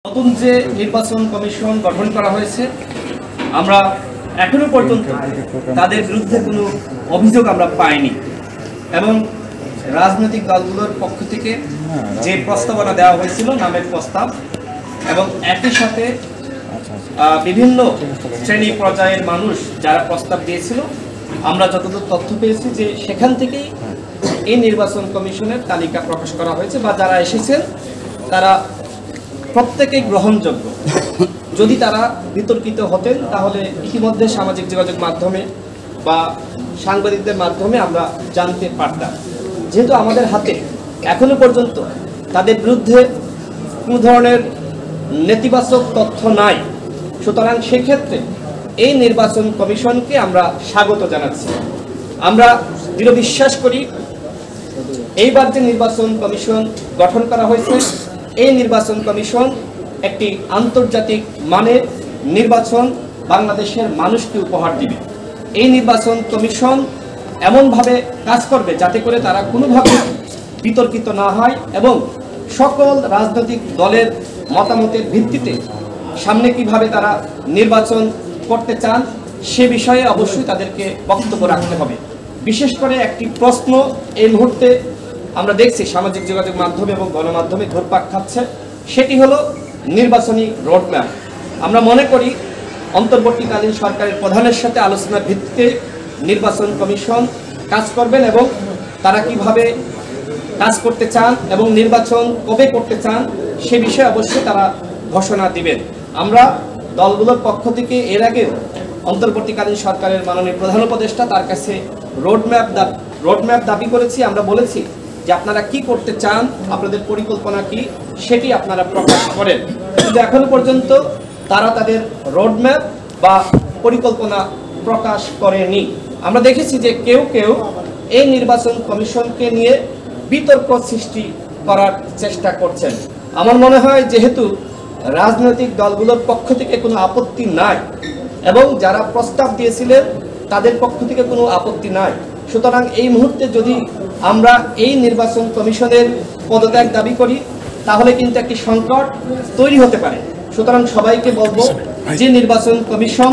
নতুন যে নির্বাচন কমিশন গঠন করা হয়েছে, আমরা এখনো পর্যন্ত তাদের বিরুদ্ধে কোনো অভিযোগ আমরা পাইনি এবং রাজনৈতিক দলগুলোর পক্ষ থেকে যে প্রস্তাবনা দেওয়া হয়েছিল নামের প্রস্তাব এবং একই সাথে বিভিন্ন শ্রেণী পর্যায়ের মানুষ যারা প্রস্তাব দিয়েছিল, আমরা যতদূর তথ্য পেয়েছি যে সেখান থেকেই এই নির্বাচন কমিশনের তালিকা প্রকাশ করা হয়েছে বা যারা এসেছেন তারা প্রত্যেকেই গ্রহণযোগ্য। যদি তারা বিতর্কিত হতেন তাহলে ইতিমধ্যে সামাজিক যোগাযোগ মাধ্যমে বা সাংবাদিকদের মাধ্যমে আমরা জানতে পারতাম। যেহেতু আমাদের হাতে এখনো পর্যন্ত তাদের বিরুদ্ধে কোনো ধরনের নেতিবাচক তথ্য নাই, সুতরাং সেক্ষেত্রে এই নির্বাচন কমিশনকে আমরা স্বাগত জানাচ্ছি। আমরা দৃঢ় বিশ্বাস করি এইবার যে নির্বাচন কমিশন গঠন করা হয়েছে, এই নির্বাচন কমিশন একটি আন্তর্জাতিক মানের নির্বাচন বাংলাদেশের মানুষকে উপহার দিবে। এই নির্বাচন কমিশন এমনভাবে কাজ করবে যাতে করে তারা কোনোভাবে বিতর্কিত না হয় এবং সকল রাজনৈতিক দলের মতামতের ভিত্তিতে সামনে কিভাবে তারা নির্বাচন করতে চান সে বিষয়ে অবশ্যই তাদেরকে বক্তব্য রাখতে হবে। বিশেষ করে একটি প্রশ্ন এই মুহূর্তে আমরা দেখছি সামাজিক যোগাযোগ মাধ্যমে এবং গণমাধ্যমে ঘুরপাক খাচ্ছে, সেটি হলো নির্বাচনী রোডম্যাপ। আমরা মনে করি অন্তর্বর্তীকালীন সরকারের প্রধানের সাথে আলোচনার ভিত্তিতে নির্বাচন কমিশন কাজ করবেন এবং তারা কিভাবে কাজ করতে চান এবং নির্বাচন কবে করতে চান সে বিষয়ে অবশ্যই তারা ঘোষণা দিবেন। আমরা দলগুলোর পক্ষ থেকে এর আগে অন্তর্বর্তীকালীন সরকারের মাননীয় প্রধান উপদেষ্টা তার কাছে রোডম্যাপ দাবি করেছি। আমরা বলেছি যে আপনারা কি করতে চান, আপনাদের পরিকল্পনা কি, সেটি আপনারা প্রকাশ করেন। কিন্তু এখনো পর্যন্ত তারা তাদের রোডম্যাপ বা পরিকল্পনা প্রকাশ করেনি। আমরা দেখেছি যে কেউ কেউ এই নির্বাচন কমিশনকে নিয়ে বিতর্ক সৃষ্টি করার চেষ্টা করছেন। আমার মনে হয় যেহেতু রাজনৈতিক দলগুলোর পক্ষ থেকে কোনো আপত্তি নাই এবং যারা প্রস্তাব দিয়েছিলেন তাদের পক্ষ থেকে কোনো আপত্তি নাই, সুতরাং এই মুহূর্তে যদি আমরা এই নির্বাচন কমিশনের পদত্যাগ দাবি করি তাহলে কিন্তু একটি সংকট তৈরি হতে পারে। সুতরাং সবাইকে বলবো যে নির্বাচন কমিশন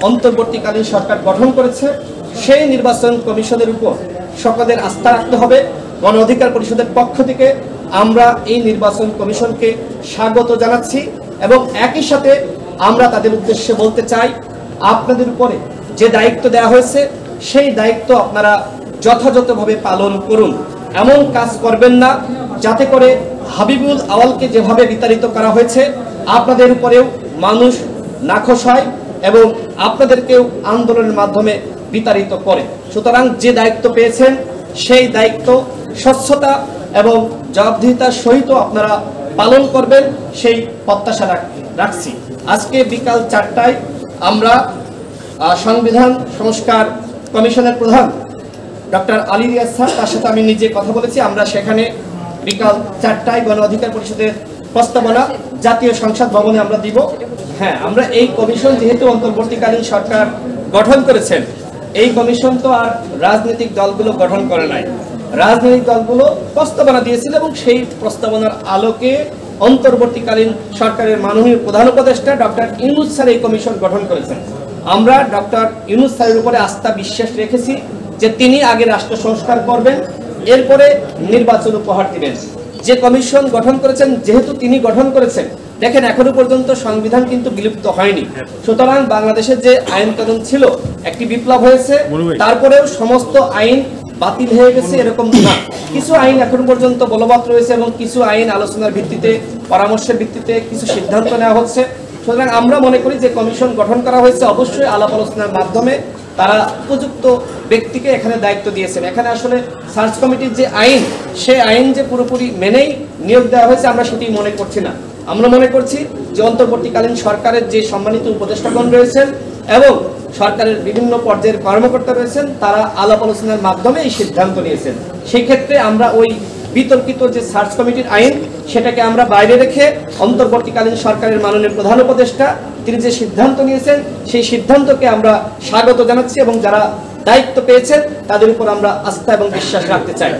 অন্তর্বর্তীকালীন সরকার গঠন করেছে সেই নির্বাচন কমিশনের উপর সকলের আস্থা রাখতে হবে। গণ অধিকার পরিষদের পক্ষ থেকে আমরা এই নির্বাচন কমিশনকে স্বাগত জানাচ্ছি এবং একই সাথে আমরা তাদের উদ্দেশ্যে বলতে চাই, আপনাদের উপরে যে দায়িত্ব দেওয়া হয়েছে সেই দায়িত্ব আপনারা যথাযথভাবে পালন করুন। এমন কাজ করবেন না যাতে করে হাবিবুল আওয়ালকে যেভাবে বিতাড়িত করা হয়েছে আপনাদের উপরেও মানুষ নাখোশ হয় এবং আপনাদেরকেও আন্দোলনের মাধ্যমে বিতাড়িত করে। সুতরাং যে দায়িত্ব পেয়েছেন সেই দায়িত্ব স্বচ্ছতা এবং জবাবদিহিতার সহিত আপনারা পালন করবেন সেই প্রত্যাশা রাখছি। আজকে বিকাল 4টায় আমরা সংবিধান সংস্কার কমিশনের প্রধান ডক্টর আলী রিয়াজ স্যার, তার সাথে আমি নিজে কথা বলেছি। আমরা সেখানে বিকাল 4টায় গণ অধিকার পরিষদের প্রস্তাবনা জাতীয় সংসদ ভবনে আমরা দিব। হ্যাঁ, আমরা এই কমিশন যেহেতু অন্তর্বর্তীকালীন সরকার গঠন করেছেন, এই কমিশন তো আর রাজনৈতিক দলগুলো গঠন করে নাই, রাজনৈতিক দলগুলো প্রস্তাবনা দিয়েছিল এবং সেই প্রস্তাবনার আলোকে অন্তর্বর্তীকালীন সরকারের মাননীয় প্রধান উপদেষ্টা ডক্টর ইউনূস স্যার এই কমিশন গঠন করেছেন। আমরা ডক্টর ইউনূস স্যারের উপরে আস্থা বিশ্বাস রেখেছি যে তিনি আগে রাষ্ট্র সংস্কার করবেন, এরপরে নির্বাচন উপহার দিবেন। যে কমিশন গঠন করেছেন যেহেতু তিনি গঠন করেছেন, দেখেন এখনো পর্যন্ত সংবিধান কিন্তু বিলুপ্ত হয়নি। সুতরাং বাংলাদেশের যে আইন কানুন ছিল একটি বিপ্লব হয়েছে, তারপরেও সমস্ত আইন বাতিল হয়ে গেছে এরকম না, কিছু আইন এখন পর্যন্ত বলবৎ রয়েছে এবং কিছু আইন আলোচনার ভিত্তিতে পরামর্শের ভিত্তিতে কিছু সিদ্ধান্ত নেওয়া হচ্ছে। সুতরাং আমরা মনে করি যে কমিশন গঠন করা হয়েছে অবশ্যই আলাপ আলোচনার মাধ্যমে তারা উপযুক্ত ব্যক্তিকে এখানে দায়িত্ব দিয়েছেন। এখানে আসলে সার্চ কমিটির যে আইন সেই আইন যে পুরোপুরি মেনেই নিয়োগ দেওয়া হয়েছে আমরা সেটি মনে করছি না। আমরা মনে করছি যে অন্তর্বর্তীকালীন সরকারের যে সম্মানিত উপদেষ্টাগণ রয়েছেন এবং সরকারের বিভিন্ন পর্যায়ের কর্মকর্তা রয়েছেন তারা আলাপ আলোচনার মাধ্যমে এই সিদ্ধান্ত নিয়েছেন। সেই ক্ষেত্রে আমরা ওই বিতর্কিত যে সার্চ কমিটির আইন সেটাকে আমরা বাইরে রেখে অন্তর্বর্তীকালীন সরকারের মাননীয় প্রধান উপদেষ্টা তিনি যে সিদ্ধান্ত নিয়েছেন সেই সিদ্ধান্তকে আমরা স্বাগত জানাচ্ছি এবং যারা দায়িত্ব পেয়েছেন তাদের উপর আমরা আস্থা এবং বিশ্বাস রাখতে চাই।